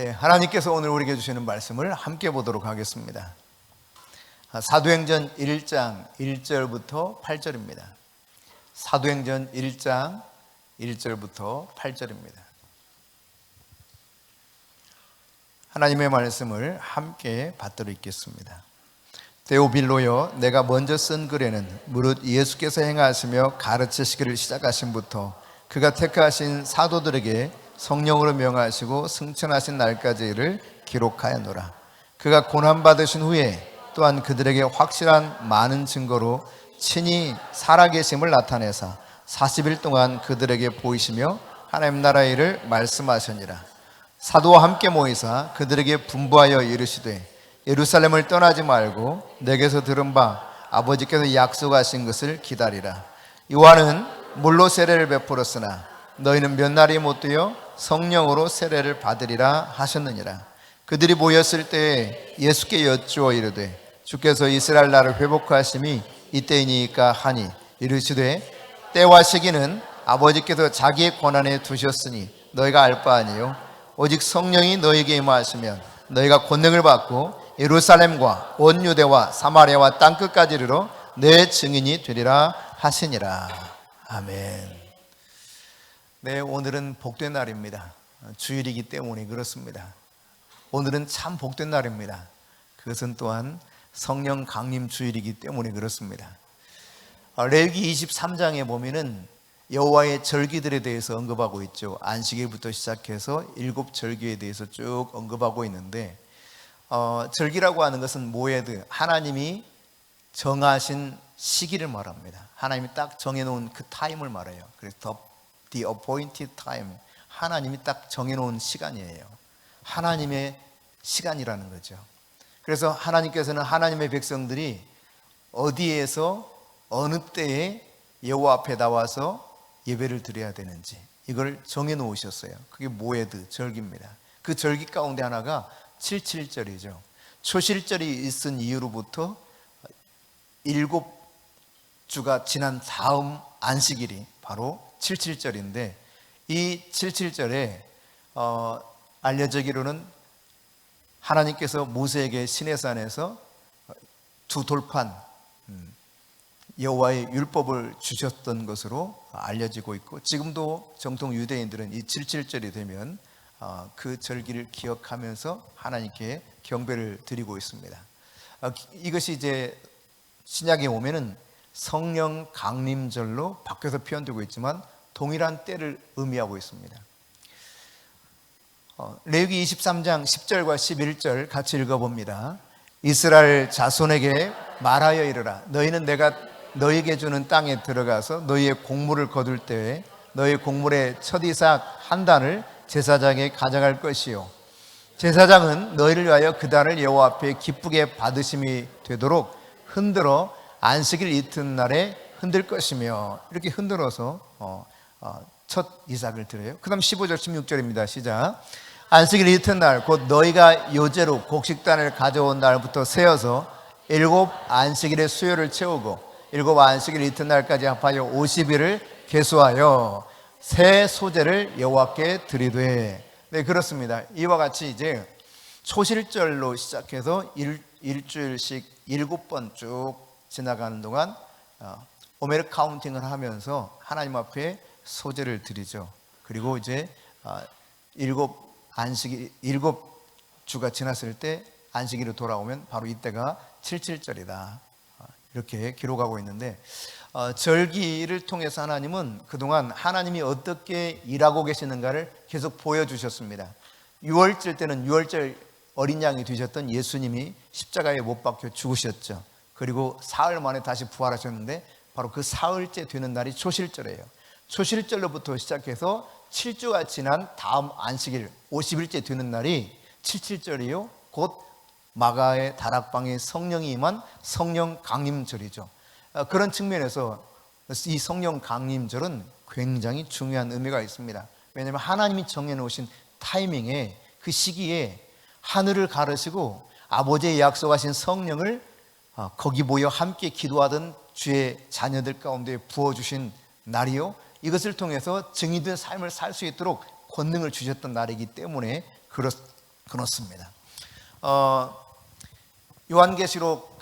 네, 하나님께서 오늘 우리에게 주시는 말씀을 함께 보도록 하겠습니다. 사도행전 1장 1절부터 8절입니다. 사도행전 1장 1절부터 8절입니다. 하나님의 말씀을 함께 받들어 읽겠습니다. 데오빌로여, 내가 먼저 쓴 글에는 무릇 예수께서 행하시며 가르치시기를 시작하신부터 그가 택하신 사도들에게 성령으로 명하시고 승천하신 날까지를 기록하였노라. 그가 고난받으신 후에 또한 그들에게 확실한 많은 증거로 친히 살아계심을 나타내사 40일 동안 그들에게 보이시며 하나님 나라의 일을 말씀하시니라. 사도와 함께 모이사 그들에게 분부하여 이르시되 예루살렘을 떠나지 말고 내게서 들은 바 아버지께서 약속하신 것을 기다리라. 요한은 물로 세례를 베풀었으나 너희는 몇 날이 못 되어 성령으로 세례를 받으리라 하셨느니라. 그들이 모였을 때에 예수께 여쭈어 이르되 주께서 이스라엘 나라를 회복하심이 이때이니까 하니 이르시되 때와 시기는 아버지께서 자기의 권한에 두셨으니 너희가 알 바 아니요 오직 성령이 너희에게 임하시면 너희가 권능을 받고 예루살렘과 온 유대와 사마리아와 땅끝까지 이르러 내 증인이 되리라 하시니라. 아멘. 네, 오늘은 복된 날입니다. 주일이기 때문에 그렇습니다. 오늘은 참 복된 날입니다. 그것은 또한 성령 강림 주일이기 때문에 그렇습니다. 레위기 23장에 보면은 여호와의 절기들에 대해서 언급하고 있죠. 안식일부터 시작해서 7절기에 대해서 쭉 언급하고 있는데 절기라고 하는 것은 모에드, 하나님이 정하신 시기를 말합니다. 하나님이 딱 정해놓은 그 타임을 말해요. 그래서 The appointed time, 하나님이 딱 정해놓은 시간이에요. 하나님의 시간이라는 거죠. 그래서 하나님께서는 하나님의 백성들이 어디에서 어느 때에 여호와 앞에 나와서 예배를 드려야 되는지 이걸 정해놓으셨어요. 그게 모에드, 절기입니다. 그 절기 가운데 하나가 77절이죠. 초실절이 있은 이후로부터 7주가 지난 다음 안식일이 바로 77절인데 이 77절에 알려지기로는 하나님께서 모세에게 시내산에서 두 돌판 여호와의 율법을 주셨던 것으로 알려지고 있고 지금도 정통 유대인들은 이 77절이 되면 그 절기를 기억하면서 하나님께 경배를 드리고 있습니다. 이것이 이제 신약에 오면은 성령 강림절로 바뀌어서 표현되고 있지만 동일한 때를 의미하고 있습니다. 레위기 23장 10절과 11절 같이 읽어봅니다. 이스라엘 자손에게 말하여 이르라. 너희는 내가 너희에게 주는 땅에 들어가서 너희의 곡물을 거둘 때에 너희 곡물의 첫 이삭 한 단을 제사장에 가져갈 것이요 제사장은 너희를 위하여 그 단을 여호와 앞에 기쁘게 받으심이 되도록 흔들어 안식일 이튿날에 흔들 것이며 이렇게 흔들어서 첫 이삭을 드려요. 그 다음 15절 16절입니다. 시작. 안식일 이튿날 곧 너희가 요제로 곡식단을 가져온 날부터 세어서 7 안식일의 수요를 채우고 7 안식일 이튿날까지 합하여 50일을 계수하여 새 소제를 여호와께 드리되. 네, 그렇습니다. 이와 같이 이제 초실절로 시작해서 일주일씩 7번 쭉 지나가는 동안 오메르 카운팅을 하면서 하나님 앞에 소제를 드리죠. 그리고 이제 7주가 지났을 때 안식일로 돌아오면 바로 이때가 77절이다. 이렇게 기록하고 있는데 절기를 통해서 하나님은 그동안 하나님이 어떻게 일하고 계시는가를 계속 보여주셨습니다. 6월절 때는 6월절 어린 양이 되셨던 예수님이 십자가에 못 박혀 죽으셨죠. 그리고 사흘 만에 다시 부활하셨는데 바로 그 사흘째 되는 날이 초실절이에요. 초실절로부터 시작해서 7주가 지난 다음 안식일 50일째 되는 날이 77절이요 곧 마가의 다락방에 성령이 임한 성령 강림절이죠. 그런 측면에서 이 성령 강림절은 굉장히 중요한 의미가 있습니다. 왜냐하면 하나님이 정해놓으신 타이밍에 그 시기에 하늘을 가르시고 아버지의 약속하신 성령을 거기 모여 함께 기도하던 주의 자녀들 가운데 부어주신 날이요 이것을 통해서 증인된 삶을 살 수 있도록 권능을 주셨던 날이기 때문에 그렇습니다. 요한계시록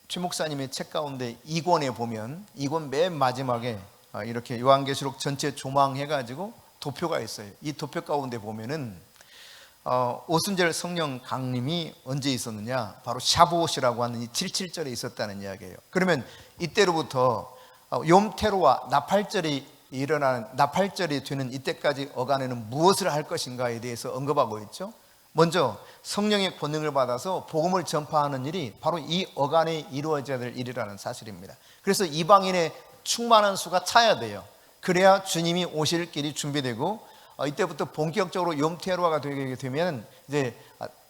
최 목사님의 책 가운데 2권에 보면 2권 맨 마지막에 이렇게 요한계시록 전체 조망해가지고 도표가 있어요. 이 도표 가운데 보면은 오순절 성령 강림이 언제 있었느냐? 바로 샤부옷이라고 하는 이 77절에 있었다는 이야기예요. 그러면 이때로부터 욤테루와 나팔절이 일어나는, 나팔절이 되는 이때까지 어간에는 무엇을 할 것인가에 대해서 언급하고 있죠. 먼저 성령의 권능을 받아서 복음을 전파하는 일이 바로 이 어간에 이루어져야 될 일이라는 사실입니다. 그래서 이방인의 충만한 수가 차야 돼요. 그래야 주님이 오실 길이 준비되고 이때부터 본격적으로 욤테루아가 되게 되면 이제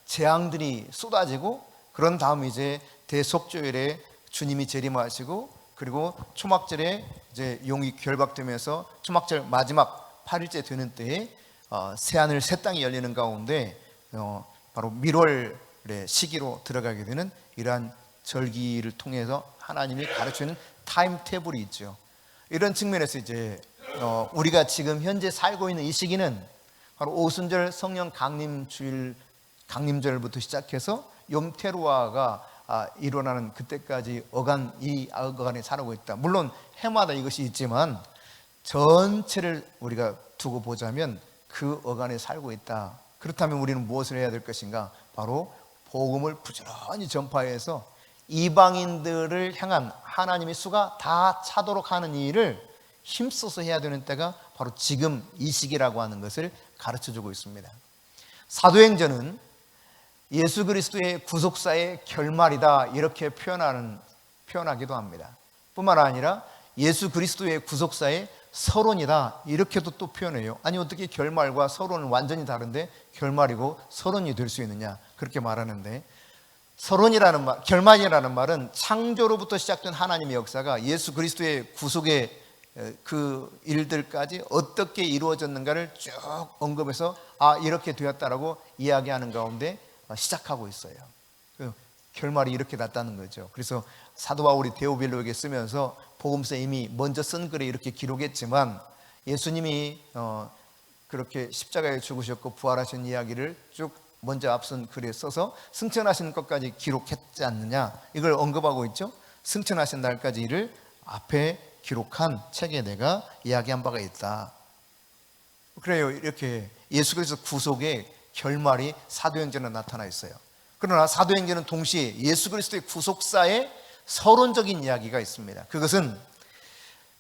재앙들이 쏟아지고, 그런 다음 이제 대속죄일에 주님이 재림하시고, 그리고 초막절에 이제 용이 결박되면서 초막절 마지막 8일째 되는 때에 새하늘 새 땅이 열리는 가운데 바로 밀월의 시기로 들어가게 되는 이러한 절기를 통해서 하나님이 가르치는 타임 테이블이 있죠. 이런 측면에서 이제 우리가 지금 현재 살고 있는 이 시기는 바로 오순절 성령 강림주일, 강림절부터 시작해서 욤테루아가 일어나는 그때까지 이 어간에 살고 있다. 물론 해마다 이것이 있지만 전체를 우리가 두고 보자면 그 어간에 살고 있다. 그렇다면 우리는 무엇을 해야 될 것인가? 바로 복음을 부지런히 전파해서 이방인들을 향한 하나님의 수가 다 차도록 하는 일을 힘써서 해야 되는 때가 바로 지금 이 시기라고 하는 것을 가르쳐주고 있습니다. 사도행전은 예수 그리스도의 구속사의 결말이다, 이렇게 표현하기도 합니다. 뿐만 아니라 예수 그리스도의 구속사의 서론이다, 이렇게도 또 표현해요. 아니 어떻게 결말과 서론은 완전히 다른데 결말이고 서론이 될 수 있느냐, 그렇게 말하는데, 서론이라는 말, 결말이라는 말은 창조로부터 시작된 하나님의 역사가 예수 그리스도의 구속의 그 일들까지 어떻게 이루어졌는가를 쭉 언급해서 이렇게 되었다라고 이야기하는 가운데 시작하고 있어요. 결말이 이렇게 났다는 거죠. 그래서 사도 바울이 데오빌로에게 쓰면서 복음서에 이미 먼저 쓴 글에 이렇게 기록했지만, 예수님이 그렇게 십자가에 죽으셨고 부활하신 이야기를 쭉 먼저 앞선 글에 써서 승천하신 것까지 기록했지 않느냐, 이걸 언급하고 있죠. 승천하신 날까지 이를 앞에 기록한 책에 내가 이야기한 바가 있다. 그래요. 이렇게 예수 그리스도 구속의 결말이 사도행전에 나타나 있어요. 그러나 사도행전은 동시에 예수 그리스도의 구속사의 서론적인 이야기가 있습니다. 그것은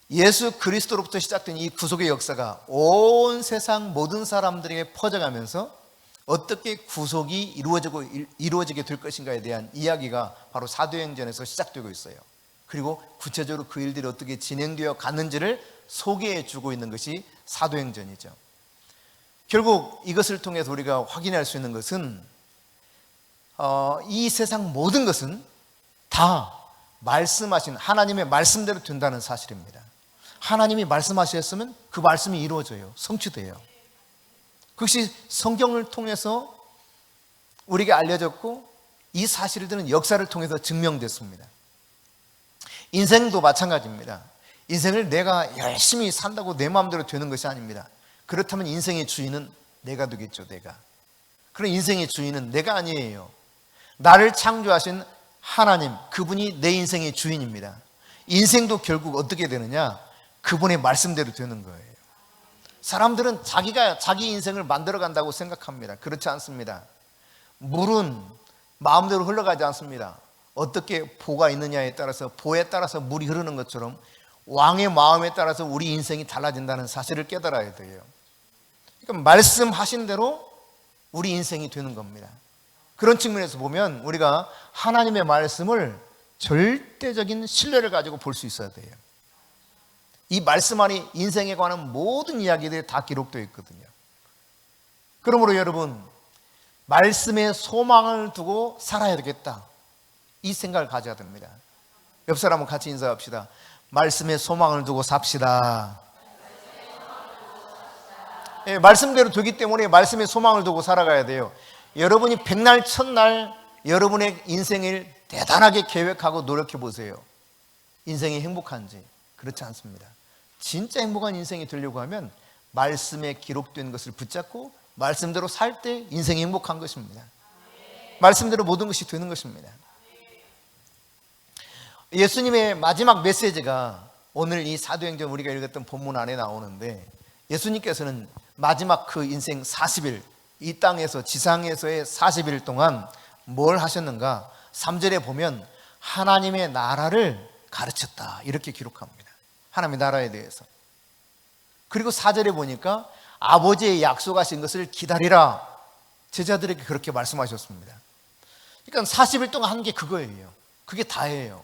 예수 그리스도로부터 시작된 이 구속의 역사가 온 세상 모든 사람들에게 퍼져가면서 어떻게 구속이 이루어지게 될 것인가에 대한 이야기가 바로 사도행전에서 시작되고 있어요. 그리고 구체적으로 그 일들이 어떻게 진행되어 갔는지를 소개해 주고 있는 것이 사도행전이죠. 결국 이것을 통해서 우리가 확인할 수 있는 것은 이 세상 모든 것은 다 말씀하신 하나님의 말씀대로 된다는 사실입니다. 하나님이 말씀하셨으면 그 말씀이 이루어져요. 성취돼요. 그것이 성경을 통해서 우리에게 알려졌고, 이 사실들은 역사를 통해서 증명됐습니다. 인생도 마찬가지입니다. 인생을 내가 열심히 산다고 내 마음대로 되는 것이 아닙니다. 그렇다면 인생의 주인은 내가 되겠죠. 내가. 그런 인생의 주인은 내가 아니에요. 나를 창조하신 하나님, 그분이 내 인생의 주인입니다. 인생도 결국 어떻게 되느냐? 그분의 말씀대로 되는 거예요. 사람들은 자기가 자기 인생을 만들어 간다고 생각합니다. 그렇지 않습니다. 물은 마음대로 흘러가지 않습니다. 어떻게 보가 있느냐에 따라서, 보에 따라서 물이 흐르는 것처럼 왕의 마음에 따라서 우리 인생이 달라진다는 사실을 깨달아야 돼요. 그러니까 말씀하신 대로 우리 인생이 되는 겁니다. 그런 측면에서 보면 우리가 하나님의 말씀을 절대적인 신뢰를 가지고 볼 수 있어야 돼요. 이 말씀 안에 인생에 관한 모든 이야기들이 다 기록되어 있거든요. 그러므로 여러분, 말씀에 소망을 두고 살아야 되겠다, 이 생각을 가져야 됩니다. 옆 사람은 같이 인사합시다. 말씀에 소망을 두고 삽시다. 예, 말씀대로 되기 때문에 말씀에 소망을 두고 살아가야 돼요. 여러분이 백날 첫날 여러분의 인생을 대단하게 계획하고 노력해 보세요. 인생이 행복한지. 그렇지 않습니다. 진짜 행복한 인생이 되려고 하면 말씀에 기록된 것을 붙잡고 말씀대로 살 때 인생이 행복한 것입니다. 말씀대로 모든 것이 되는 것입니다. 예수님의 마지막 메시지가 오늘 이 사도행전 우리가 읽었던 본문 안에 나오는데, 예수님께서는 마지막 그 인생 40일, 이 땅에서 지상에서의 40일 동안 뭘 하셨는가? 3절에 보면 하나님의 나라를 가르쳤다, 이렇게 기록합니다. 하나님의 나라에 대해서. 그리고 4절에 보니까 아버지의 약속하신 것을 기다리라, 제자들에게 그렇게 말씀하셨습니다. 그러니까 40일 동안 한 게 그거예요. 그게 다예요.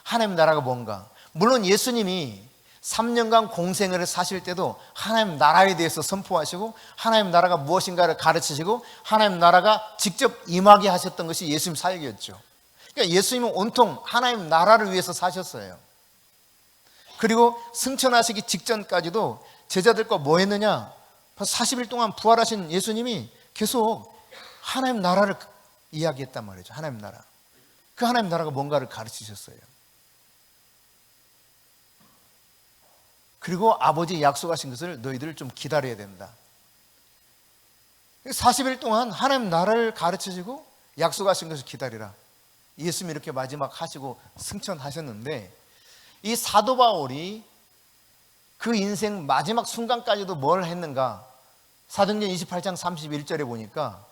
하나님 나라가 뭔가. 물론 예수님이 3년간 공생을 사실 때도 하나님 나라에 대해서 선포하시고 하나님 나라가 무엇인가를 가르치시고 하나님 나라가 직접 임하게 하셨던 것이 예수님 사역이었죠. 그러니까 예수님은 온통 하나님 나라를 위해서 사셨어요. 그리고 승천하시기 직전까지도 제자들과 뭐 했느냐? 40일 동안 부활하신 예수님이 계속 하나님 나라를 이야기했단 말이죠. 하나님 나라. 그 하나님 나라가 뭔가를 가르치셨어요. 그리고 아버지 약속하신 것을 너희들 좀 기다려야 된다. 40일 동안 하나님 나라를 가르치시고 약속하신 것을 기다리라. 예수님이 이렇게 마지막 하시고 승천하셨는데, 이 사도 바울이 그 인생 마지막 순간까지도 뭘 했는가? 사도행전 28장 31절에 보니까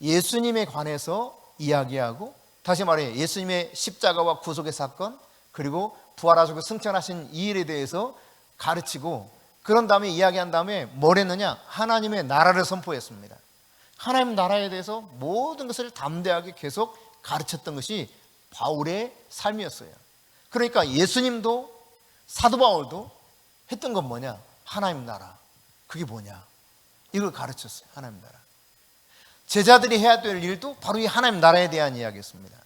예수님에 관해서 이야기하고, 다시 말해 예수님의 십자가와 구속의 사건, 그리고 부활하시고 승천하신 이 일에 대해서 가르치고, 그런 다음에 이야기한 다음에 뭘 했느냐? 하나님의 나라를 선포했습니다. 하나님 나라에 대해서 모든 것을 담대하게 계속 가르쳤던 것이 바울의 삶이었어요. 그러니까 예수님도 사도 바울도 했던 건 뭐냐? 하나님 나라. 그게 뭐냐? 이걸 가르쳤어요. 하나님 나라. 제자들이 해야 될 일도 바로 이 하나님 나라에 대한 이야기였습니다.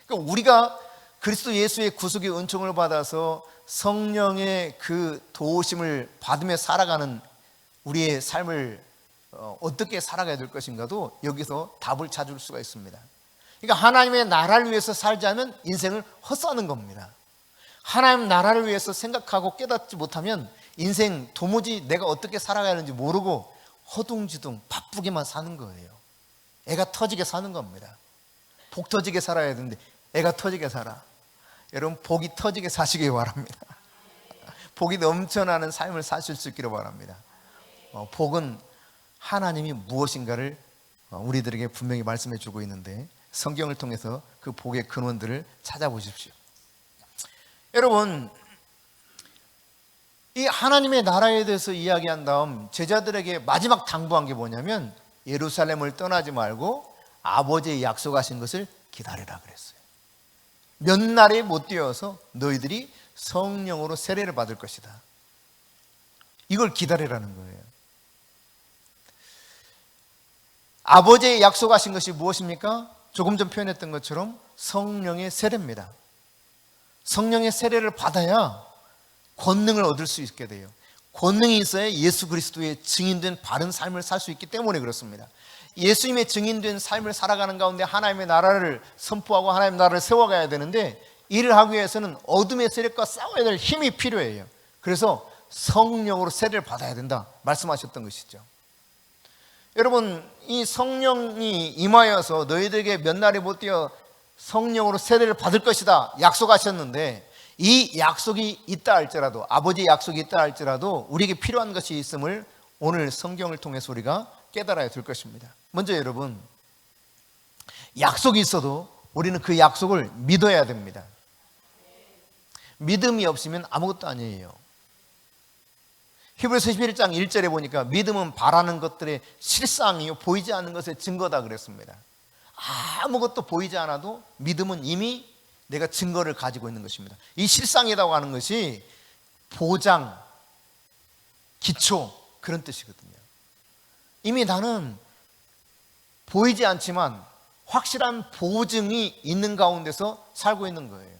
그러니까 우리가 그리스도 예수의 구속의 은총을 받아서 성령의 그 도우심을 받으며 살아가는 우리의 삶을 어떻게 살아가야 될 것인가도 여기서 답을 찾을 수가 있습니다. 그러니까 하나님의 나라를 위해서 살자면 인생을 헛사는 겁니다. 하나님 나라를 위해서 생각하고 깨닫지 못하면 인생 도무지 내가 어떻게 살아가야 하는지 모르고 허둥지둥 바쁘게만 사는 거예요. 애가 터지게 사는 겁니다. 복 터지게 살아야 되는데 애가 터지게 살아. 여러분, 복이 터지게 사시기 바랍니다. 복이 넘쳐나는 삶을 사실 수 있기를 바랍니다. 복은 하나님이 무엇인가를 우리들에게 분명히 말씀해 주고 있는데, 성경을 통해서 그 복의 근원들을 찾아보십시오. 여러분, 이 하나님의 나라에 대해서 이야기한 다음 제자들에게 마지막 당부한 게 뭐냐면, 예루살렘을 떠나지 말고 아버지의 약속하신 것을 기다리라 그랬어요. 몇 날에 못 뛰어서 너희들이 성령으로 세례를 받을 것이다. 이걸 기다리라는 거예요. 아버지의 약속하신 것이 무엇입니까? 조금 전 표현했던 것처럼 성령의 세례입니다. 성령의 세례를 받아야 권능을 얻을 수 있게 돼요. 권능이 있어야 예수 그리스도의 증인된 바른 삶을 살 수 있기 때문에 그렇습니다. 예수님의 증인된 삶을 살아가는 가운데 하나님의 나라를 선포하고 하나님의 나라를 세워가야 되는데, 이를 하기 위해서는 어둠의 세력과 싸워야 될 힘이 필요해요. 그래서 성령으로 세례를 받아야 된다 말씀하셨던 것이죠. 여러분, 이 성령이 임하여서 너희들에게 몇 날에 못 뛰어 성령으로 세례를 받을 것이다 약속하셨는데, 이 약속이 있다 할지라도, 아버지의 약속이 있다 할지라도 우리에게 필요한 것이 있음을 오늘 성경을 통해서 우리가 깨달아야 될 것입니다. 먼저 여러분, 약속이 있어도 우리는 그 약속을 믿어야 됩니다. 믿음이 없으면 아무것도 아니에요. 히브리서 11장 1절에 보니까 믿음은 바라는 것들의 실상이요 보이지 않는 것의 증거다 그랬습니다. 아무것도 보이지 않아도 믿음은 이미 내가 증거를 가지고 있는 것입니다. 이 실상이라고 하는 것이 보장, 기초, 그런 뜻이거든요. 이미 나는 보이지 않지만 확실한 보증이 있는 가운데서 살고 있는 거예요.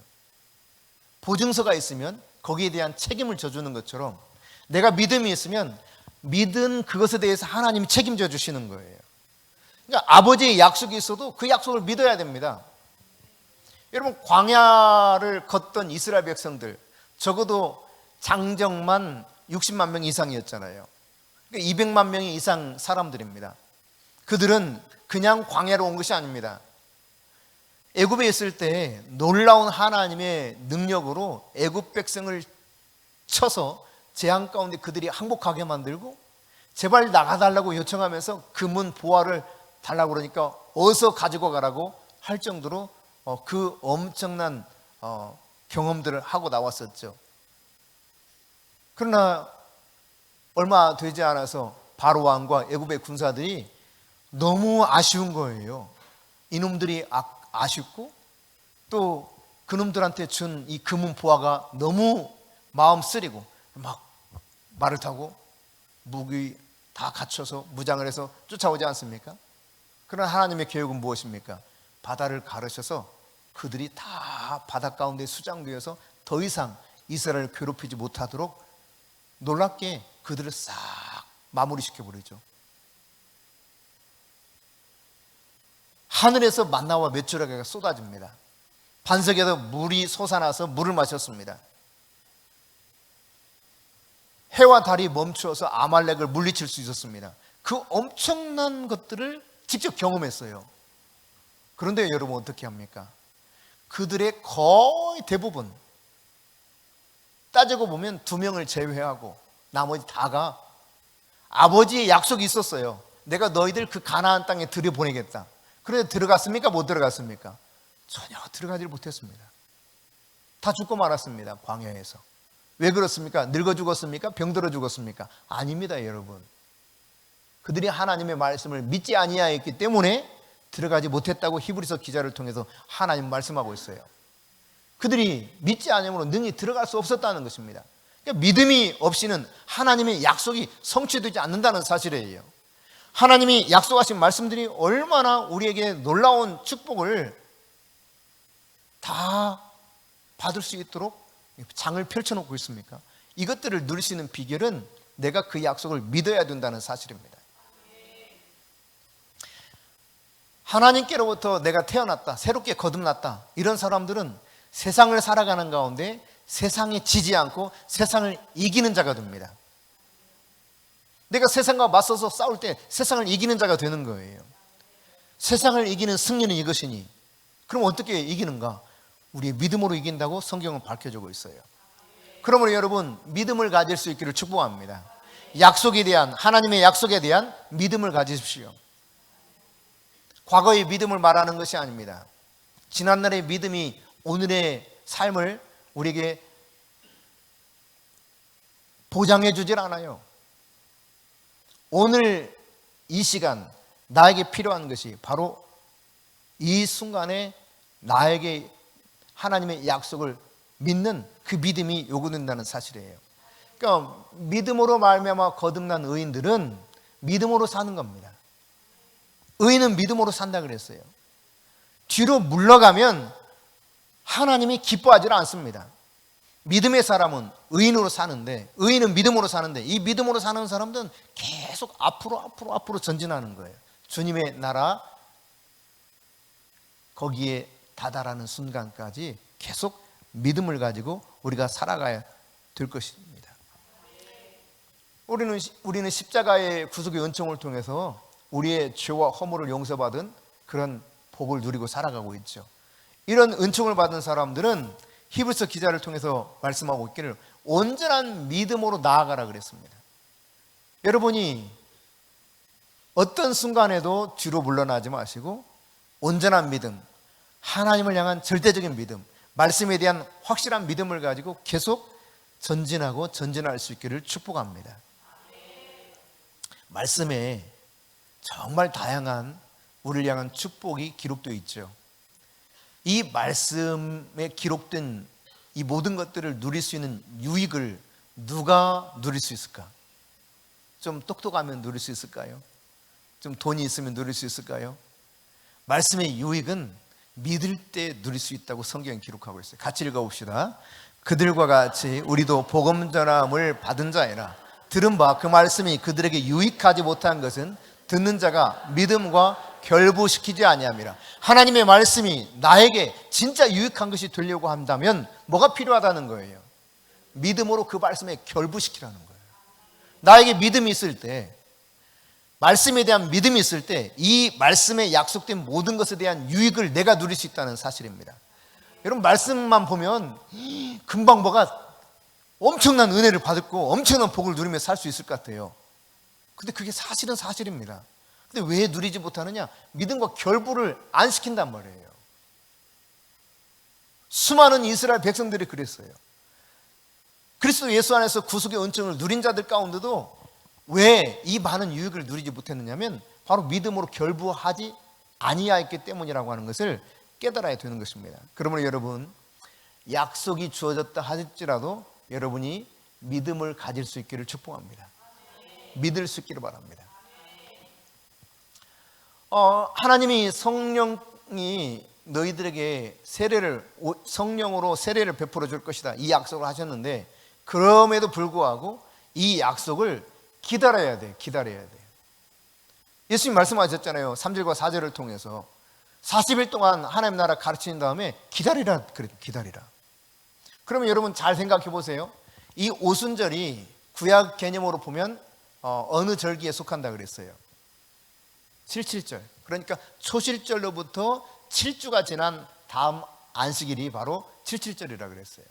보증서가 있으면 거기에 대한 책임을 져주는 것처럼, 내가 믿음이 있으면 믿은 그것에 대해서 하나님이 책임져 주시는 거예요. 그러니까 아버지의 약속이 있어도 그 약속을 믿어야 됩니다. 여러분, 광야를 걷던 이스라엘 백성들, 적어도 장정만 60만 명 이상이었잖아요. 200만 명 이상 사람들입니다. 그들은 그냥 광야로 온 것이 아닙니다. 애굽에 있을 때 놀라운 하나님의 능력으로 애굽 백성을 쳐서 재앙 가운데 그들이 항복하게 만들고, 제발 나가달라고 요청하면서 금은 보화를 달라고 그러니까 어서 가지고 가라고 할 정도로 그 엄청난 경험들을 하고 나왔었죠. 그러나 얼마 되지 않아서 바로 왕과 애굽의 군사들이 너무 아쉬운 거예요. 이놈들이 아쉽고 또 그놈들한테 준 이 금은 보화가 너무 마음 쓰리고 막 말을 타고 무기 다 갖춰서 무장을 해서 쫓아오지 않습니까? 그러나 하나님의 계획은 무엇입니까? 바다를 가르셔서 그들이 다 바다 가운데 수장되어서 더 이상 이스라엘을 괴롭히지 못하도록 놀랍게 그들을 싹 마무리시켜버리죠. 하늘에서 만나와 메추라기가 쏟아집니다. 반석에서 물이 솟아나서 물을 마셨습니다. 해와 달이 멈추어서 아말렉을 물리칠 수 있었습니다. 그 엄청난 것들을 직접 경험했어요. 그런데 여러분 어떻게 합니까? 그들의 거의 대부분, 따지고 보면 2명을 제외하고 나머지 다가 아버지의 약속이 있었어요. 내가 너희들 그 가나안 땅에 들여보내겠다. 그런데 들어갔습니까? 못 들어갔습니까? 전혀 들어가지 못했습니다. 다 죽고 말았습니다. 광야에서. 왜 그렇습니까? 늙어 죽었습니까? 병들어 죽었습니까? 아닙니다, 여러분. 그들이 하나님의 말씀을 믿지 아니하였기 때문에 들어가지 못했다고 히브리서 기자를 통해서 하나님 말씀하고 있어요. 그들이 믿지 않음으로 능히 들어갈 수 없었다는 것입니다. 그러니까 믿음이 없이는 하나님의 약속이 성취되지 않는다는 사실이에요. 하나님이 약속하신 말씀들이 얼마나 우리에게 놀라운 축복을 다 받을 수 있도록 장을 펼쳐놓고 있습니까? 이것들을 누릴 수 있는 비결은 내가 그 약속을 믿어야 된다는 사실입니다. 하나님께로부터 내가 태어났다, 새롭게 거듭났다, 이런 사람들은 세상을 살아가는 가운데 세상에 지지 않고 세상을 이기는 자가 됩니다. 내가 세상과 맞서서 싸울 때 세상을 이기는 자가 되는 거예요. 세상을 이기는 승리는 이것이니, 그럼 어떻게 이기는가? 우리의 믿음으로 이긴다고 성경은 밝혀주고 있어요. 그러므로 여러분, 믿음을 가질 수 있기를 축복합니다. 약속에 대한, 하나님의 약속에 대한 믿음을 가지십시오. 과거의 믿음을 말하는 것이 아닙니다. 지난날의 믿음이 오늘의 삶을 우리에게 보장해 주질 않아요. 오늘 이 시간 나에게 필요한 것이 바로 이 순간에 나에게 하나님의 약속을 믿는 그 믿음이 요구된다는 사실이에요. 그러니까 믿음으로 말미암아 거듭난 의인들은 믿음으로 사는 겁니다. 의인은 믿음으로 산다 그랬어요. 뒤로 물러가면 하나님이 기뻐하지 않습니다. 믿음의 사람은 의인으로 사는데, 의인은 믿음으로 사는데, 이 믿음으로 사는 사람들은 계속 앞으로 전진하는 거예요. 주님의 나라 거기에 다다라는 순간까지 계속 믿음을 가지고 우리가 살아가야 될 것입니다. 우리는 십자가의 구속의 은총을 통해서 우리의 죄와 허물을 용서받은 그런 복을 누리고 살아가고 있죠. 이런 은총을 받은 사람들은 히브리서 기자를 통해서 말씀하고 있기를 온전한 믿음으로 나아가라 그랬습니다. 여러분이 어떤 순간에도 뒤로 물러나지 마시고 온전한 믿음, 하나님을 향한 절대적인 믿음, 말씀에 대한 확실한 믿음을 가지고 계속 전진하고 전진할 수 있기를 축복합니다. 말씀에 정말 다양한 우리를 향한 축복이 기록되어 있죠. 이 말씀에 기록된 이 모든 것들을 누릴 수 있는 유익을 누가 누릴 수 있을까? 좀 똑똑하면 누릴 수 있을까요? 좀 돈이 있으면 누릴 수 있을까요? 말씀의 유익은 믿을 때 누릴 수 있다고 성경이 기록하고 있어요. 같이 읽어봅시다. 그들과 같이 우리도 복음 전함을 받은 자이라. 들은 바 그 말씀이 그들에게 유익하지 못한 것은 듣는 자가 믿음과 결부시키지 아니함이라. 하나님의 말씀이 나에게 진짜 유익한 것이 되려고 한다면 뭐가 필요하다는 거예요? 믿음으로 그 말씀에 결부시키라는 거예요. 나에게 믿음이 있을 때, 말씀에 대한 믿음이 있을 때 이 말씀에 약속된 모든 것에 대한 유익을 내가 누릴 수 있다는 사실입니다. 여러분, 말씀만 보면 금방 뭐가 엄청난 은혜를 받고 엄청난 복을 누리며 살 수 있을 것 같아요. 근데 그게 사실은 사실입니다. 근데 왜 누리지 못하느냐? 믿음과 결부를 안 시킨단 말이에요. 수많은 이스라엘 백성들이 그랬어요. 그리스도 예수 안에서 구속의 은총을 누린 자들 가운데도 왜 이 많은 유익을 누리지 못했느냐면 바로 믿음으로 결부하지 아니하였기 때문이라고 하는 것을 깨달아야 되는 것입니다. 그러므로 여러분, 약속이 주어졌다 할지라도 여러분이 믿음을 가질 수 있기를 축복합니다. 믿을 수 있기를 바랍니다. 하나님이 성령이 너희들에게 성령으로 세례를 베풀어 줄 것이다, 이 약속을 하셨는데, 그럼에도 불구하고 이 약속을 기다려야 돼. 예수님 말씀하셨잖아요. 3절과 4절을 통해서 40일 동안 하나님 나라 가르치는 다음에 기다리라 그래도 기다리라. 그러면 여러분 잘 생각해 보세요. 이 오순절이 구약 개념으로 보면 어느 절기에 속한다 그랬어요? 7.7절. 그러니까 초실절로부터 7주가 지난 다음 안식일이 바로 7.7절이라 그랬어요.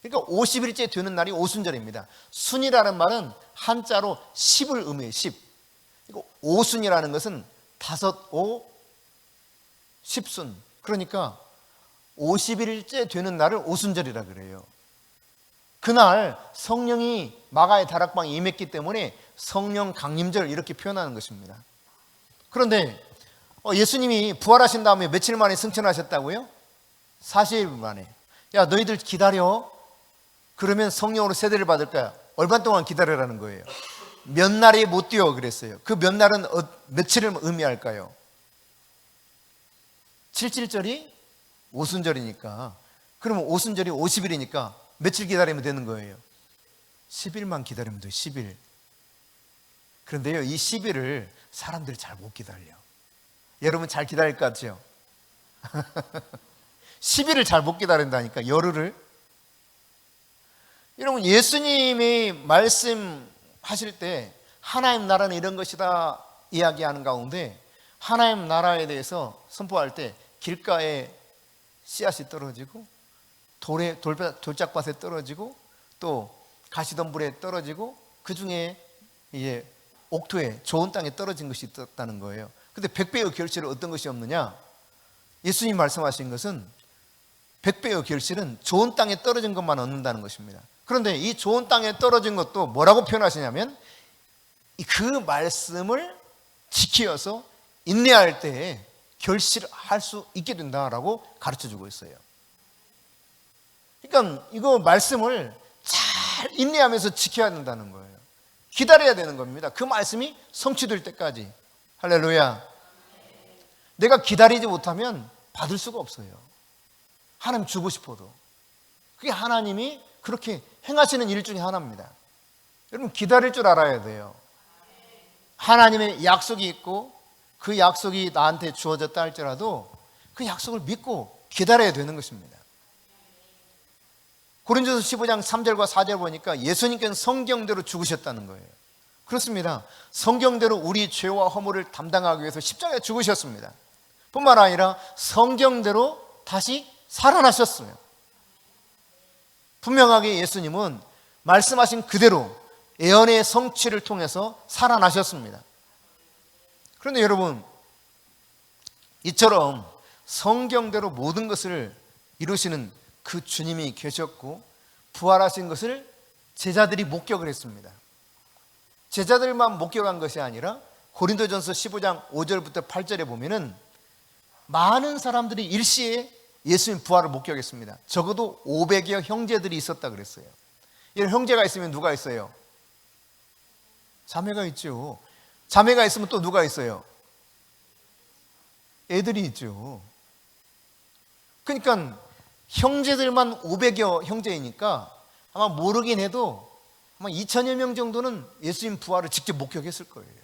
그러니까 50일째 되는 날이 오순절입니다. 순이라는 말은 한자로 10을 의미해요. 10. 그리고 오순이라는 것은 5, 10순. 그러니까 50일째 되는 날을 오순절이라 그래요. 그날 성령이 마가의 다락방에 임했기 때문에 성령 강림절 이렇게 표현하는 것입니다. 그런데 예수님이 부활하신 다음에 며칠 만에 승천하셨다고요? 40일 만에. 야, 너희들 기다려. 그러면 성령으로 세례를 받을 거야. 얼마 동안 기다려라는 거예요? 몇 날이 못 뛰어 그랬어요. 그 몇 날은 며칠을 의미할까요? 7.7절이 오순절이니까, 그러면 오순절이 50일이니까 며칠 기다리면 되는 거예요? 10일만 기다리면 돼요. 10일. 그런데요, 이 10일을 사람들이 잘 못 기다려. 여러분 잘 기다릴 것 같죠? 10일을 잘 못 기다린다니까, 열흘을. 여러분, 예수님이 말씀하실 때 하나님 나라는 이런 것이다 이야기하는 가운데, 하나님 나라에 대해서 선포할 때 길가에 씨앗이 떨어지고 돌짝밭에 떨어지고 또 가시덤불에 떨어지고 그 중에 이제 옥토에 좋은 땅에 떨어진 것이 있었다는 거예요. 근데 100배의 결실은 어떤 것이 없느냐? 예수님 말씀하신 것은 100배의 결실은 좋은 땅에 떨어진 것만 얻는다는 것입니다. 그런데 이 좋은 땅에 떨어진 것도 뭐라고 표현하시냐면 그 말씀을 지키어서 인내할 때에 결실할 수 있게 된다라고 가르쳐주고 있어요. 그러니까 이거 말씀을 잘 인내하면서 지켜야 된다는 거예요. 기다려야 되는 겁니다. 그 말씀이 성취될 때까지. 할렐루야. 내가 기다리지 못하면 받을 수가 없어요. 하나님 주고 싶어도. 그게 하나님이 그렇게 행하시는 일 중에 하나입니다. 여러분, 기다릴 줄 알아야 돼요. 하나님의 약속이 있고 그 약속이 나한테 주어졌다 할지라도 그 약속을 믿고 기다려야 되는 것입니다. 고린도서 15장 3절과 4절 보니까 예수님께서는 성경대로 죽으셨다는 거예요. 그렇습니다. 성경대로 우리 죄와 허물을 담당하기 위해서 십자가에 죽으셨습니다. 뿐만 아니라 성경대로 다시 살아나셨어요. 분명하게 예수님은 말씀하신 그대로 예언의 성취를 통해서 살아나셨습니다. 그런데 여러분, 이처럼 성경대로 모든 것을 이루시는 그 주님이 계셨고 부활하신 것을 제자들이 목격을 했습니다. 제자들만 목격한 것이 아니라 고린도전서 15장 5절부터 8절에 보면은 많은 사람들이 일시에 예수님 부활을 목격했습니다. 적어도 500여 형제들이 있었다 그랬어요. 이런 형제가 있으면 누가 있어요? 자매가 있죠. 자매가 있으면 또 누가 있어요? 애들이 있죠. 그러니까 형제들만 500여 형제이니까 아마 모르긴 해도 아마 2천여 명 정도는 예수님 부활을 직접 목격했을 거예요.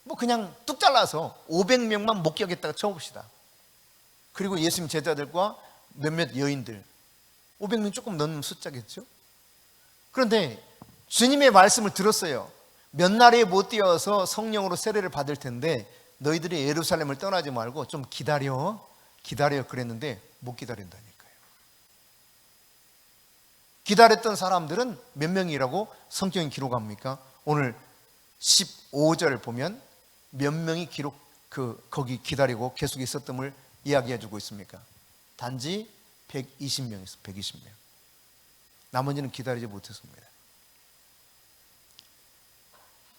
뭐 그냥 뚝 잘라서 500명만 목격했다가 쳐봅시다. 그리고 예수님 제자들과 몇몇 여인들, 500명 조금 넘는 숫자겠죠. 그런데 주님의 말씀을 들었어요. 몇 날에 못 뛰어서 성령으로 세례를 받을 텐데 너희들이 예루살렘을 떠나지 말고 좀 기다려 그랬는데 못 기다린다니까요. 기다렸던 사람들은 몇 명이라고 성경이 기록합니까? 오늘 15절 보면 몇 명이 거기 기다리고 계속 있었음을 이야기해 주고 있습니까? 단지 120명 있어. 120명. 나머지는 기다리지 못했습니다.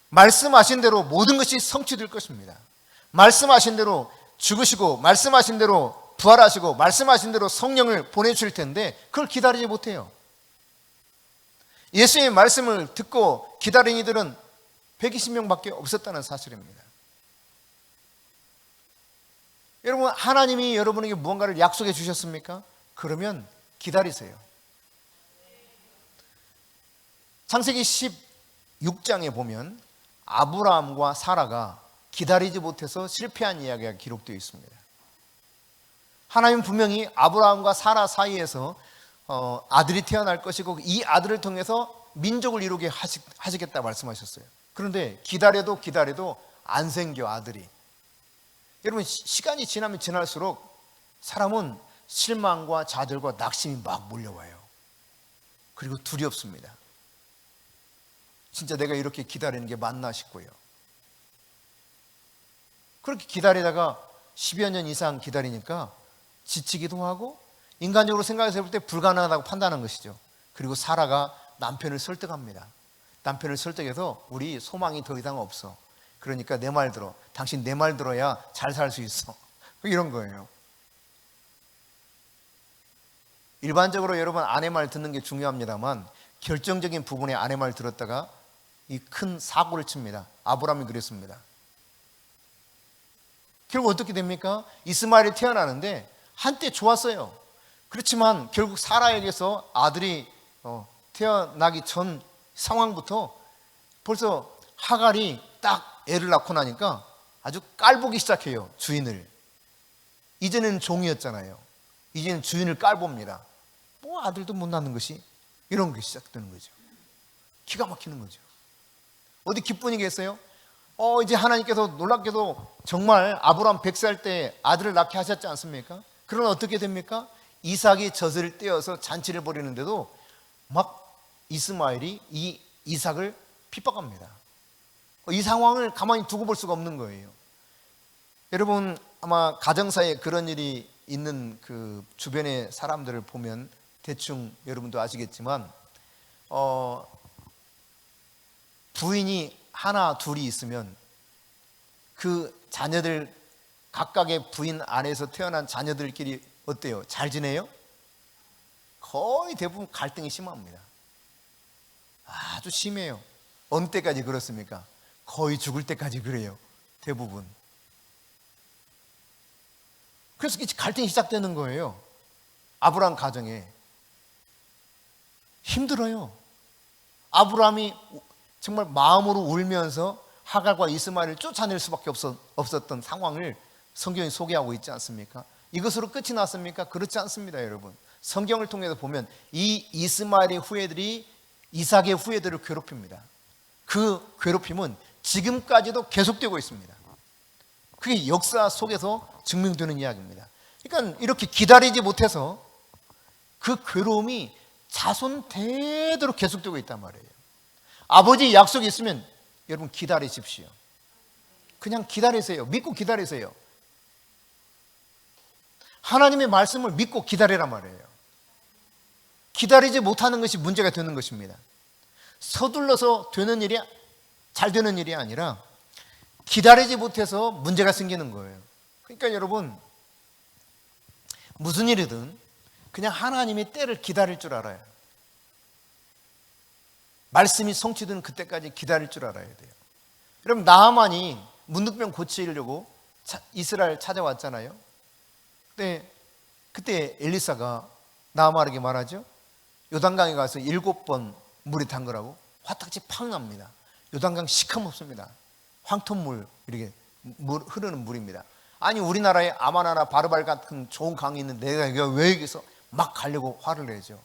말씀하신 대로 모든 것이 성취될 것입니다. 말씀하신 대로 죽으시고 말씀하신 대로 부활하시고 말씀하신 대로 성령을 보내주실 텐데 그걸 기다리지 못해요. 예수님의 말씀을 듣고 기다린 이들은 120명밖에 없었다는 사실입니다. 여러분, 하나님이 여러분에게 무언가를 약속해 주셨습니까? 그러면 기다리세요. 창세기 16장에 보면 아브라함과 사라가 기다리지 못해서 실패한 이야기가 기록되어 있습니다. 하나님은 분명히 아브라함과 사라 사이에서 아들이 태어날 것이고 이 아들을 통해서 민족을 이루게 하시겠다 말씀하셨어요. 그런데 기다려도 안 생겨, 아들이. 여러분, 시간이 지나면 지날수록 사람은 실망과 좌절과 낙심이 막 몰려와요. 그리고 두렵습니다. 진짜 내가 이렇게 기다리는 게 맞나 싶고요. 그렇게 기다리다가 10여 년 이상 기다리니까 지치기도 하고 인간적으로 생각해서 볼 때 불가능하다고 판단한 것이죠. 그리고 사라가 남편을 설득합니다. 남편을 설득해서 우리 소망이 더 이상 없어. 그러니까 내 말 들어. 당신 내 말 들어야 잘 살 수 있어. 이런 거예요. 일반적으로 여러분 아내 말 듣는 게 중요합니다만 결정적인 부분에 아내 말 들었다가 이 큰 사고를 칩니다. 아브라함이 그랬습니다. 결국 어떻게 됩니까? 이스마엘이 태어나는데 한때 좋았어요. 그렇지만 결국 사라에게서 아들이 태어나기 전 상황부터 벌써 하갈이 딱 애를 낳고 나니까 아주 깔보기 시작해요. 주인을. 이제는 종이었잖아요. 이제는 주인을 깔봅니다. 뭐 아들도 못 낳는 것이 이런 게 시작되는 거죠. 기가 막히는 거죠. 어디 기쁜이겠어요? 이제 하나님께서 놀랍게도 정말 아브라함 100살 때 아들을 낳게 하셨지 않습니까? 그러나 어떻게 됩니까? 이삭이 젖을 떼어서 잔치를 벌이는데도 막 이스마엘이 이 이삭을 핍박합니다. 이 상황을 가만히 두고 볼 수가 없는 거예요. 여러분, 아마 가정사에 그런 일이 있는 그 주변의 사람들을 보면 대충 여러분도 아시겠지만 부인이 하나 둘이 있으면 그 자녀들 각각의 부인 안에서 태어난 자녀들끼리 어때요? 잘 지내요? 거의 대부분 갈등이 심합니다. 아주 심해요. 어느 때까지 그렇습니까? 거의 죽을 때까지 그래요. 대부분. 그래서 갈등이 시작되는 거예요. 아브라함 가정에. 힘들어요. 아브라함이 정말 마음으로 울면서 하갈과 이스마엘을 쫓아낼 수밖에 없었던 상황을 성경이 소개하고 있지 않습니까? 이것으로 끝이 났습니까? 그렇지 않습니다, 여러분. 성경을 통해서 보면 이 이스마엘의 후예들이 이삭의 후예들을 괴롭힙니다. 그 괴롭힘은 지금까지도 계속되고 있습니다. 그게 역사 속에서 증명되는 이야기입니다. 그러니까 이렇게 기다리지 못해서 그 괴로움이 자손 대대로 계속되고 있단 말이에요. 아버지 약속이 있으면 여러분 기다리십시오. 그냥 기다리세요. 믿고 기다리세요. 하나님의 말씀을 믿고 기다리란 말이에요. 기다리지 못하는 것이 문제가 되는 것입니다. 서둘러서 되는 일이 잘 되는 일이 아니라 기다리지 못해서 문제가 생기는 거예요. 그러니까 여러분, 무슨 일이든 그냥 하나님의 때를 기다릴 줄 알아요. 말씀이 성취되는 그때까지 기다릴 줄 알아야 돼요. 여러분, 나하만이 문둥병 고치려고 이스라엘 찾아왔잖아요. 근데 그때 엘리사가 나하만에게 말하죠. 요단강에 가서 7번 물이 담그라고. 화딱지 팍 납니다. 요단강 시커멓습니다. 황토물, 이렇게 흐르는 물입니다. 아니, 우리나라에 아마나나 바르발 같은 좋은 강이 있는데 내가 왜 여기서 막 가려고 화를 내죠.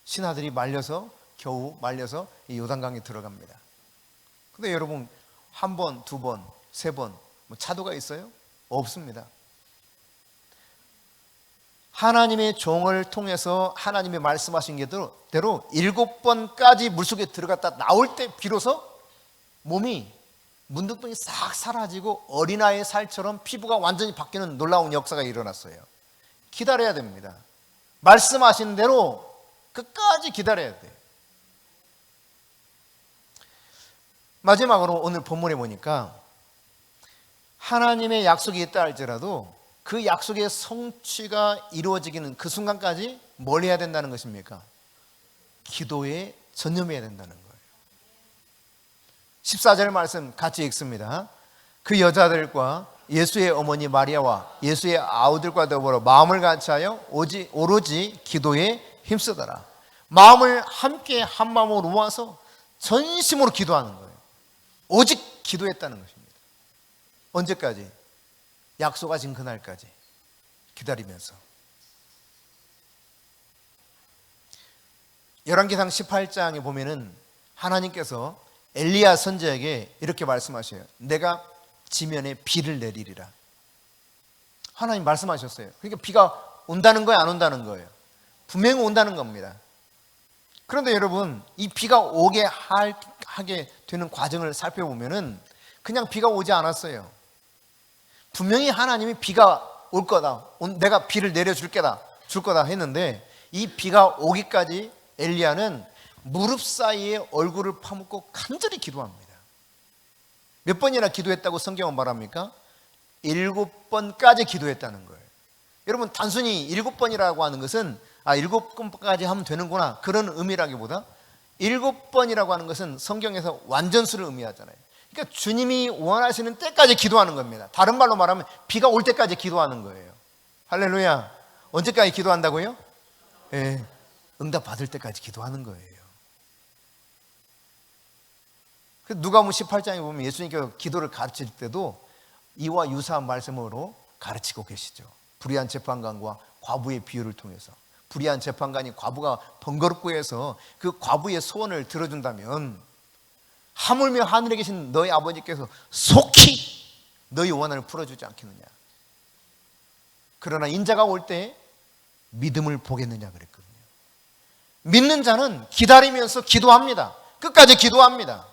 신하들이 말려서 겨우 말려서 이 요단강에 들어갑니다. 근데 여러분, 한 번, 두 번, 세 번, 뭐 차도가 있어요? 없습니다. 하나님의 종을 통해서 하나님이 말씀하신 대로 7번까지 물속에 들어갔다 나올 때 비로소 몸이 문득병이 싹 사라지고 어린아이의 살처럼 피부가 완전히 바뀌는 놀라운 역사가 일어났어요. 기다려야 됩니다. 말씀하신 대로 끝까지 기다려야 돼요. 마지막으로 오늘 본문에 보니까 하나님의 약속이 있다 할지라도 그 약속의 성취가 이루어지기는 그 순간까지 뭘 해야 된다는 것입니까? 기도에 전념해야 된다는 거예요. 14절 말씀 같이 읽습니다. 그 여자들과 예수의 어머니 마리아와 예수의 아우들과 더불어 마음을 같이하여 오로지 기도에 힘쓰더라. 마음을 함께 한 마음으로 모아서 전심으로 기도하는 거예요. 오직 기도했다는 것입니다. 언제까지? 약속하신 그날까지 기다리면서. 열왕기상 18장에 보면은 하나님께서 엘리야 선지자에게 이렇게 말씀하셔요. 내가 지면에 비를 내리리라. 하나님 말씀하셨어요. 그러니까 비가 온다는 거예요, 안 온다는 거예요? 분명히 온다는 겁니다. 그런데 여러분, 이 비가 오게 하게 되는 과정을 살펴보면은 그냥 비가 오지 않았어요. 분명히 하나님이 비가 올 거다, 내가 비를 내려줄 거다 했는데, 이 비가 오기까지 엘리야는 무릎 사이에 얼굴을 파묻고 간절히 기도합니다. 몇 번이나 기도했다고 성경은 말합니까? 7번까지 기도했다는 거예요. 여러분, 단순히 7번이라고 하는 것은 7번까지 하면 되는구나, 그런 의미라기보다 7번이라고 하는 것은 성경에서 완전수를 의미하잖아요. 그러니까 주님이 원하시는 때까지 기도하는 겁니다. 다른 말로 말하면 비가 올 때까지 기도하는 거예요. 할렐루야. 언제까지 기도한다고요? 예, 응답 받을 때까지 기도하는 거예요. 누가복음 18장에 보면 예수님께서 기도를 가르칠 때도 이와 유사한 말씀으로 가르치고 계시죠. 불의한 재판관과 과부의 비유를 통해서. 불의한 재판관이 과부가 번거롭고 해서 그 과부의 소원을 들어준다면 하물며 하늘에 계신 너희 아버지께서 속히 너희 원한을 풀어주지 않겠느냐. 그러나 인자가 올 때 믿음을 보겠느냐 그랬거든요. 믿는 자는 기다리면서 기도합니다. 끝까지 기도합니다.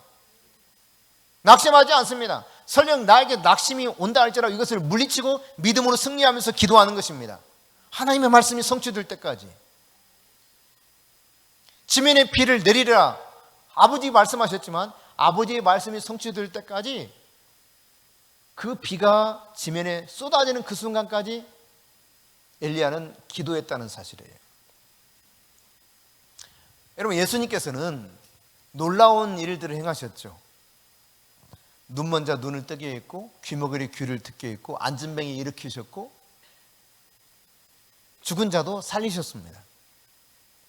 낙심하지 않습니다. 설령 나에게 낙심이 온다 할지라도 이것을 물리치고 믿음으로 승리하면서 기도하는 것입니다. 하나님의 말씀이 성취될 때까지. 지면에 비를 내리라, 아버지 말씀하셨지만 아버지의 말씀이 성취될 때까지 그 비가 지면에 쏟아지는 그 순간까지 엘리야는 기도했다는 사실이에요. 여러분, 예수님께서는 놀라운 일들을 행하셨죠. 눈먼 자 눈을 뜨게 했고, 귀머거리 귀를 듣게 했고, 앉은 뱅이 일으키셨고, 죽은 자도 살리셨습니다.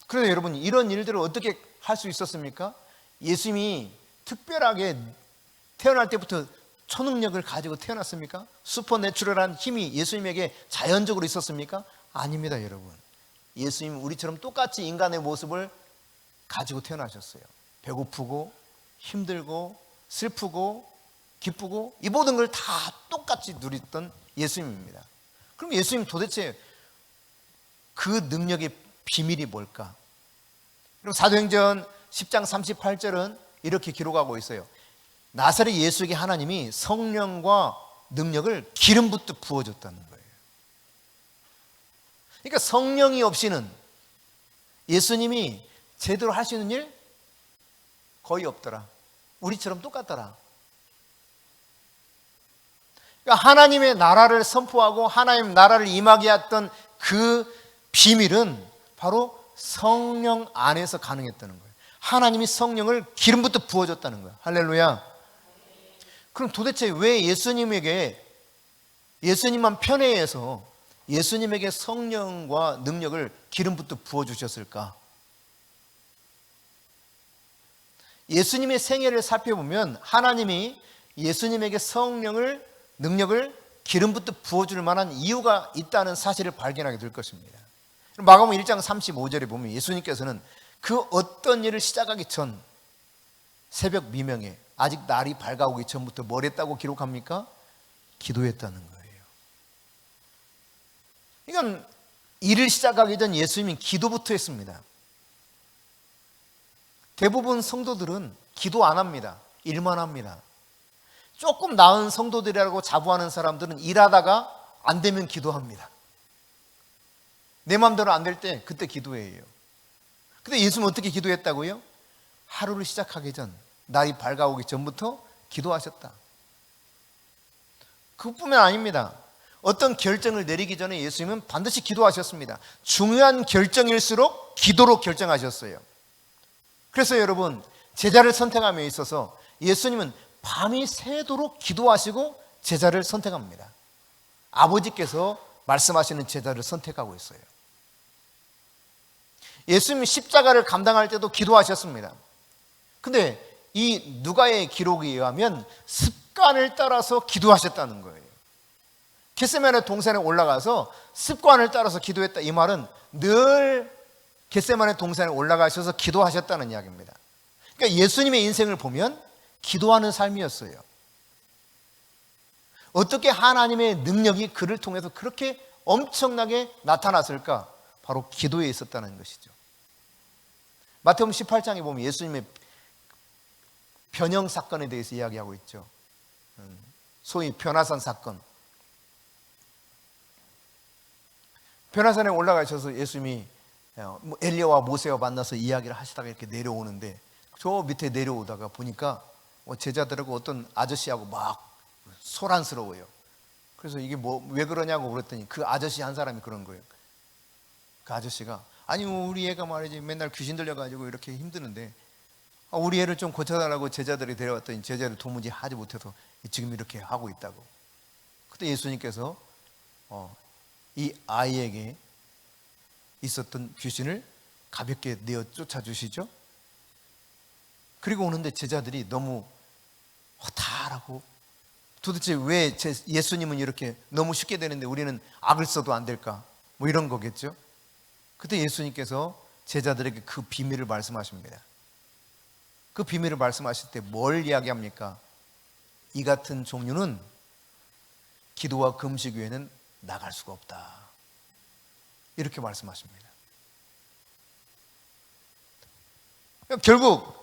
그런데 여러분, 이런 일들을 어떻게 할 수 있었습니까? 예수님이 특별하게 태어날 때부터 초능력을 가지고 태어났습니까? 슈퍼내추럴한 힘이 예수님에게 자연적으로 있었습니까? 아닙니다, 여러분. 예수님은 우리처럼 똑같이 인간의 모습을 가지고 태어나셨어요. 배고프고 힘들고 슬프고 기쁘고 이 모든 걸 다 똑같이 누렸던 예수님입니다. 그럼 예수님 도대체 그 능력의 비밀이 뭘까? 그럼 사도행전 10장 38절은 이렇게 기록하고 있어요. 나사렛 예수에게 하나님이 성령과 능력을 기름 붓듯 부어줬다는 거예요. 그러니까 성령이 없이는 예수님이 제대로 할 수 있는 일 거의 없더라. 우리처럼 똑같더라. 그러니까 하나님의 나라를 선포하고 하나님 나라를 임하게 했던 그 비밀은 바로 성령 안에서 가능했다는 거예요. 하나님이 성령을 기름 붓듯 부어줬다는 거예요. 할렐루야. 그럼 도대체 왜 예수님만 편애해서 예수님에게 성령과 능력을 기름 붓듯 부어주셨을까? 예수님의 생애를 살펴보면 하나님이 예수님에게 능력을 기름 붓듯 부어줄 만한 이유가 있다는 사실을 발견하게 될 것입니다. 마가복음 1장 35절에 보면 예수님께서는 그 어떤 일을 시작하기 전 새벽 미명에 아직 날이 밝아오기 전부터 뭘 했다고 기록합니까? 기도했다는 거예요. 그러니까 일을 시작하기 전 예수님이 기도부터 했습니다. 대부분 성도들은 기도 안 합니다. 일만 합니다. 조금 나은 성도들이라고 자부하는 사람들은 일하다가 안 되면 기도합니다. 내 마음대로 안 될 때 그때 기도해요. 근데 예수님은 어떻게 기도했다고요? 하루를 시작하기 전, 날이 밝아오기 전부터 기도하셨다. 그것뿐만 아닙니다. 어떤 결정을 내리기 전에 예수님은 반드시 기도하셨습니다. 중요한 결정일수록 기도로 결정하셨어요. 그래서 여러분, 제자를 선택함에 있어서 예수님은 밤이 새도록 기도하시고 제자를 선택합니다. 아버지께서 말씀하시는 제자를 선택하고 있어요. 예수님이 십자가를 감당할 때도 기도하셨습니다. 근데 이 누가의 기록에 의하면 습관을 따라서 기도하셨다는 거예요. 겟세마네 동산에 올라가서 습관을 따라서 기도했다. 이 말은 늘 겟세마네 동산에 올라가셔서 기도하셨다는 이야기입니다. 그러니까 예수님의 인생을 보면 기도하는 삶이었어요. 어떻게 하나님의 능력이 그를 통해서 그렇게 엄청나게 나타났을까? 바로 기도에 있었다는 것이죠. 마태복음 18장에 보면 예수님의 변형 사건에 대해서 이야기하고 있죠. 소위 변화산 사건. 변화산에 올라가셔서 예수님이 엘리야와 모세와 만나서 이야기를 하시다가 이렇게 내려오는데 저 밑에 내려오다가 보니까 제자들하고 어떤 아저씨하고 막 소란스러워요. 그래서 이게 왜 그러냐고 그랬더니 그 아저씨 한 사람이 그런 거예요. 그 아저씨가 아니 우리 애가 말이지 맨날 귀신 들려가지고 이렇게 힘드는데 우리 애를 좀 고쳐달라고 제자들이 데려왔더니 제자들 도무지 하지 못해서 지금 이렇게 하고 있다고. 그때 예수님께서 이 아이에게 있었던 귀신을 가볍게 내어 쫓아주시죠. 그리고 오는데 제자들이 너무 허탈하고 도대체 왜 예수님은 이렇게 너무 쉽게 되는데 우리는 악을 써도 안 될까? 뭐 이런 거겠죠. 그때 예수님께서 제자들에게 그 비밀을 말씀하십니다. 그 비밀을 말씀하실 때 뭘 이야기합니까? 이 같은 종류는 기도와 금식 외에는 나갈 수가 없다. 이렇게 말씀하십니다. 결국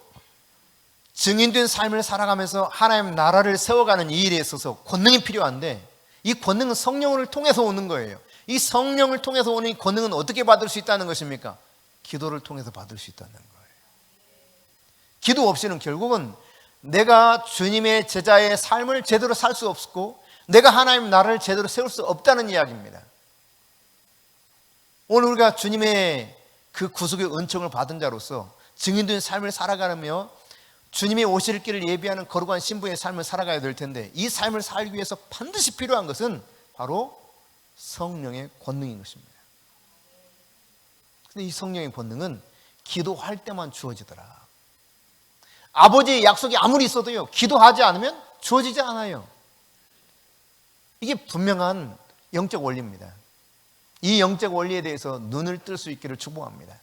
증인된 삶을 살아가면서 하나님 나라를 세워가는 이 일에 있어서 권능이 필요한데 이 권능은 성령을 통해서 오는 거예요. 이 성령을 통해서 오는 이 권능은 어떻게 받을 수 있다는 것입니까? 기도를 통해서 받을 수 있다는 거예요. 기도 없이는 결국은 내가 주님의 제자의 삶을 제대로 살 수 없고 내가 하나님 나라를 제대로 세울 수 없다는 이야기입니다. 오늘 우리가 주님의 그 구속의 은총을 받은 자로서 증인된 삶을 살아가며 주님이 오실 길을 예비하는 거룩한 신부의 삶을 살아가야 될 텐데 이 삶을 살기 위해서 반드시 필요한 것은 바로 성령의 권능인 것입니다. 근데 이 성령의 권능은 기도할 때만 주어지더라. 아버지의 약속이 아무리 있어도요, 기도하지 않으면 주어지지 않아요. 이게 분명한 영적 원리입니다. 이 영적 원리에 대해서 눈을 뜰 수 있기를 축복합니다.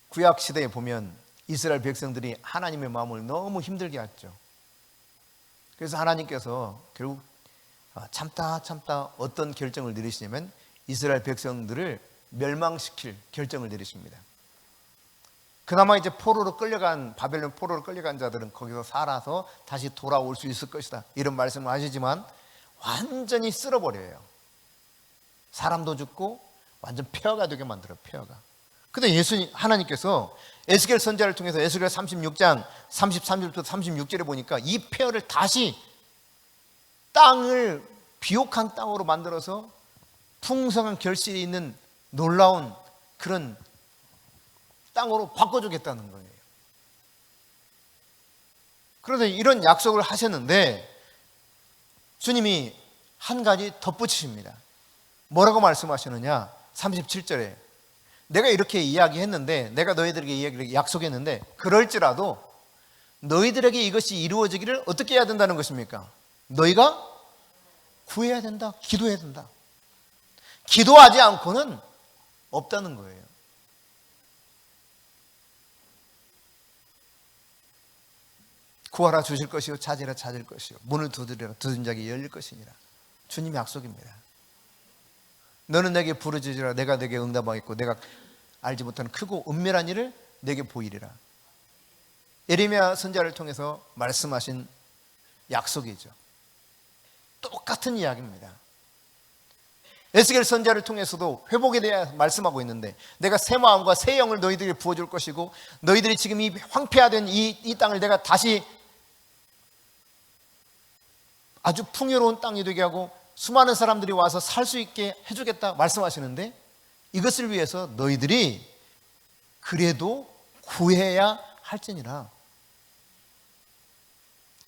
구약 시대에 보면 이스라엘 백성들이 하나님의 마음을 너무 힘들게 했죠. 그래서 하나님께서 결국 참다 어떤 결정을 내리시냐면 이스라엘 백성들을 멸망시킬 결정을 내리십니다. 그나마 이제 바벨론 포로로 끌려간 자들은 거기서 살아서 다시 돌아올 수 있을 것이다 이런 말씀을 하시지만 완전히 쓸어버려요. 사람도 죽고 완전 폐허가 되게 만들어요. 폐허가. 근데 하나님께서 에스겔 선지자를 통해서 에스겔 36장 33절부터 36절에 보니까 이 폐허를 다시 땅을 비옥한 땅으로 만들어서 풍성한 결실이 있는 놀라운 그런 땅으로 바꿔주겠다는 거예요. 그런데 이런 약속을 하셨는데 주님이 한 가지 덧붙이십니다. 뭐라고 말씀하시느냐? 37절에 내가 이렇게 이야기했는데 내가 너희들에게 약속했는데 그럴지라도 너희들에게 이것이 이루어지기를 어떻게 해야 된다는 것입니까? 너희가 구해야 된다. 기도해야 된다. 기도하지 않고는 없다는 거예요. 구하라 주실 것이요 찾으라 찾을 것이요 문을 두드리라 두드린 자에게 열릴 것이니라. 주님의 약속입니다. 너는 내게 부르짖으라 내가 내게 응답하겠고 내가 알지 못하는 크고 은밀한 일을 내게 보이리라. 예레미야 선지자를 통해서 말씀하신 약속이죠. 똑같은 이야기입니다. 에스겔 선지자를 통해서도 회복에 대해 말씀하고 있는데 내가 새 마음과 새 영을 너희들에게 부어줄 것이고 너희들이 지금 이 황폐화된 이 땅을 내가 다시 아주 풍요로운 땅이 되게 하고 수많은 사람들이 와서 살 수 있게 해주겠다 말씀하시는데 이것을 위해서 너희들이 그래도 구해야 할지니라.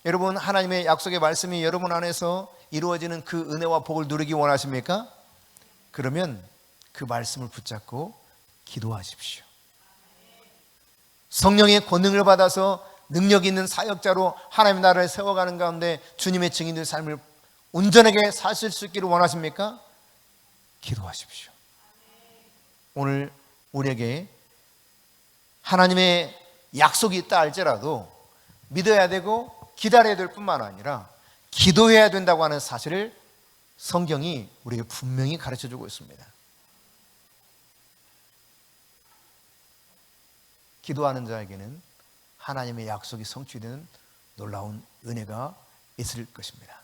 여러분 하나님의 약속의 말씀이 여러분 안에서 이루어지는 그 은혜와 복을 누리기 원하십니까? 그러면 그 말씀을 붙잡고 기도하십시오. 성령의 권능을 받아서 능력 있는 사역자로 하나님의 나라를 세워가는 가운데 주님의 증인들 삶을 온전하게 사실 수 있기를 원하십니까? 기도하십시오. 오늘 우리에게 하나님의 약속이 있다 할지라도 믿어야 되고 기다려야 될 뿐만 아니라 기도해야 된다고 하는 사실을 성경이 우리에게 분명히 가르쳐주고 있습니다. 기도하는 자에게는 하나님의 약속이 성취되는 놀라운 은혜가 있을 것입니다.